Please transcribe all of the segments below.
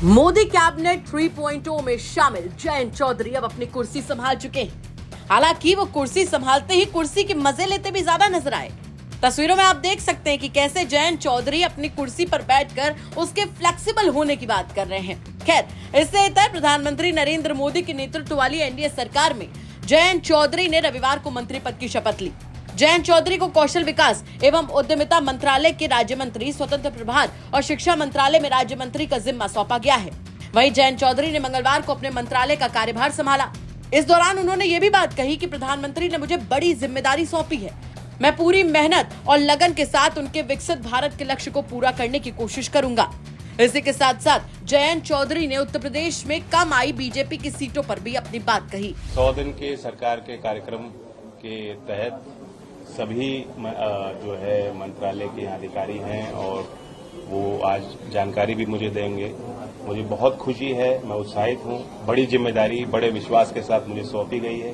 Modi cabinet 3.0 में शामिल जयंत चौधरी अब अपनी कुर्सी संभाल चुके हैं। हालांकि वो कुर्सी संभालते ही कुर्सी के मजे लेते भी ज्यादा नजर आए। तस्वीरों में आप देख सकते हैं कि कैसे जयंत चौधरी अपनी कुर्सी पर बैठकर उसके फ्लेक्सिबल होने की बात कर रहे हैं। खैर, इससे इतर प्रधानमंत्री नरेंद्र मोदी के नेतृत्व वाली एनडीए सरकार में जयंत चौधरी ने रविवार को मंत्री पद की शपथ ली। जयंत चौधरी को कौशल विकास एवं उद्यमिता मंत्रालय के राज्य मंत्री, स्वतंत्र प्रभार और शिक्षा मंत्रालय में राज्य मंत्री का जिम्मा सौंपा गया है। वहीं जयंत चौधरी ने मंगलवार को अपने मंत्रालय का कार्यभार संभाला। इस दौरान उन्होंने ये भी बात कही कि प्रधानमंत्री ने मुझे बड़ी जिम्मेदारी सौंपी है। मैं पूरी मेहनत और लगन के साथ उनके विकसित भारत के लक्ष्य को पूरा करने की कोशिश करूंगा। इसी के साथ साथ जयंत चौधरी ने उत्तर प्रदेश में कम आई बीजेपी की सीटों पर भी अपनी बात कही। 100 दिन के सरकार के कार्यक्रम के तहत सभी जो है मंत्रालय के अधिकारी हैं और वो आज जानकारी भी मुझे देंगे। मुझे बहुत खुशी है, मैं उत्साहित हूँ। बड़ी जिम्मेदारी, बड़े विश्वास के साथ मुझे सौंपी गई है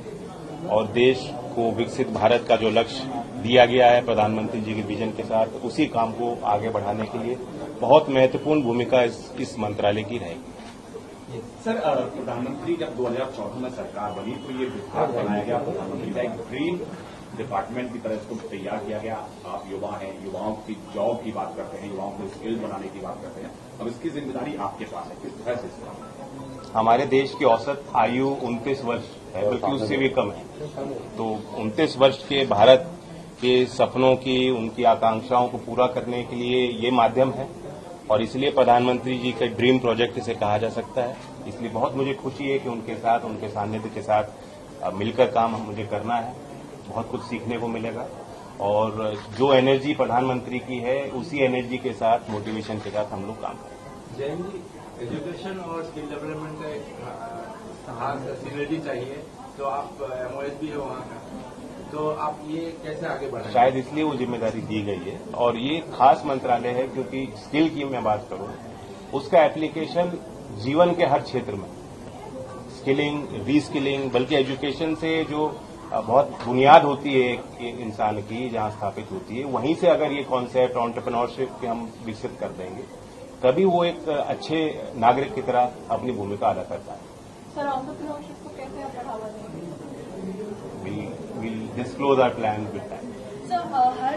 और देश को विकसित भारत का जो लक्ष्य दिया गया है प्रधानमंत्री जी के विजन के साथ, उसी काम को आगे बढ़ाने के लिए बहुत महत्वपूर्ण भूमिका इस मंत्रालय की रहेगी। सर, प्रधानमंत्री जब 2014 में सरकार बनी तो ये विभाग बनाया गया, प्रधानमंत्री का एक ड्रीम डिपार्टमेंट की तरह इसको तैयार किया गया। आप युवा हैं, युवाओं की जॉब की बात करते हैं, युवाओं को स्किल बनाने की बात करते हैं। अब इसकी जिम्मेदारी आपके पास है, किस तरह से? हमारे देश की औसत आयु 29 वर्ष है, बल्कि उससे भी कम है। तो 29 वर्ष के भारत के सपनों की, उनकी आकांक्षाओं को पूरा करने के लिए ये माध्यम है और इसलिए प्रधानमंत्री जी के ड्रीम प्रोजेक्ट इसे कहा जा सकता है। इसलिए बहुत मुझे खुशी है कि उनके साथ, उनके सानिध्य के साथ मिलकर काम मुझे करना है। बहुत कुछ सीखने को मिलेगा और जो एनर्जी प्रधानमंत्री की है उसी एनर्जी के साथ, मोटिवेशन के साथ हम लोग काम करें। जैन जी, एजुकेशन और स्किल डेवलपमेंट का एक सिनर्जी चाहिए, तो आप एमओएस भी है वहाँ का, तो आप ये कैसे आगे बढ़ाएंगे? शायद इसलिए वो जिम्मेदारी दी गई है और ये खास मंत्रालय है क्योंकि स्किल की मैं बात करूं, उसका एप्लीकेशन जीवन के हर क्षेत्र में, स्किलिंग, रीस्किलिंग, बल्कि एजुकेशन से जो बहुत बुनियाद होती है एक इंसान की, जहां स्थापित होती है, वहीं से अगर ये कॉन्सेप्ट एंटरप्रेन्योरशिप के हम विकसित कर देंगे तभी वो एक अच्छे नागरिक की तरह अपनी भूमिका अदा कर पाए। सर, एंटरप्रेन्योरशिप को कैसे आप बढ़ावा देंगे? We'll disclose our plans with time. Sir, हर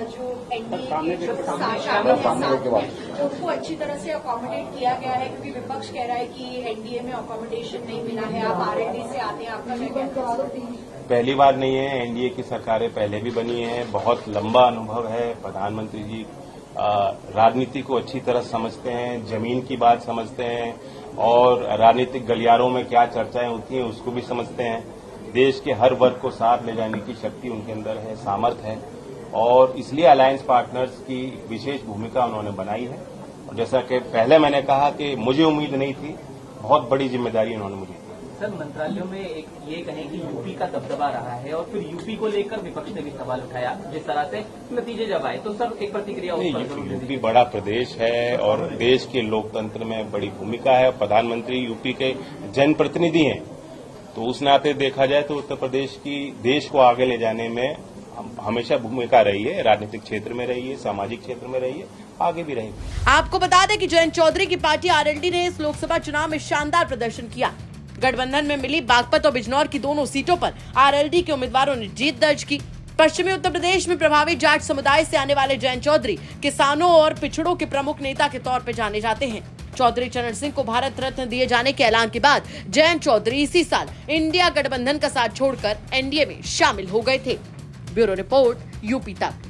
जो एनडीए के जो शामिल है साथ में, उनको अच्छी तरह से अकोमोडेट किया गया है क्योंकि विपक्ष कह रहा है कि एनडीए में अकोमोडेशन नहीं मिला है। आप आरएलडी से आते हैं, आपका क्या कहना है? पहली बार नहीं है, एनडीए की सरकारें पहले भी बनी हैं, बहुत लंबा अनुभव है। प्रधानमंत्री जी राजनीति को अच्छी तरह समझते हैं, जमीन की बात समझते हैं और राजनीतिक गलियारों में क्या चर्चाएं होती हैं उसको भी समझते हैं। देश के हर वर्ग को साथ ले जाने की शक्ति उनके अंदर है, सामर्थ्य है और इसलिए अलायंस पार्टनर्स की विशेष भूमिका उन्होंने बनाई है। और जैसा कि पहले मैंने कहा कि मुझे उम्मीद नहीं थी, बहुत बड़ी जिम्मेदारी उन्होंने मुझे दी। सर, मंत्रालयों में एक ये कहें कि यूपी का दबदबा रहा है और फिर यूपी को लेकर विपक्ष ने भी सवाल उठाया, जिस तरह से नतीजे जब आए तो सर एक प्रतिक्रिया उस पर जरूर दीजिए। यूपी बड़ा प्रदेश है और देश के लोकतंत्र में बड़ी भूमिका है। प्रधानमंत्री यूपी के जनप्रतिनिधि हैं, तो उस नाते देखा जाए तो उत्तर प्रदेश की देश को आगे ले जाने में हमेशा भूमिका रही है, राजनीतिक क्षेत्र में रही है, सामाजिक क्षेत्र में रही है, आगे भी रहेगी। आपको बता दें कि जयंत चौधरी की पार्टी आरएलडी ने इस लोकसभा चुनाव में शानदार प्रदर्शन किया। गठबंधन में मिली बागपत और बिजनौर की दोनों सीटों पर आरएलडी के उम्मीदवारों ने जीत दर्ज की। पश्चिमी उत्तर प्रदेश में प्रभावित जाट समुदाय से आने वाले जयंत चौधरी किसानों और पिछड़ों के प्रमुख नेता के तौर पर जाने जाते हैं। चौधरी चरण सिंह को भारत रत्न दिए जाने के ऐलान के बाद जयंत चौधरी इसी साल इंडिया गठबंधन का साथ छोड़कर एनडीए में शामिल हो गए थे। ब्यूरो रिपोर्ट, यूपी तक।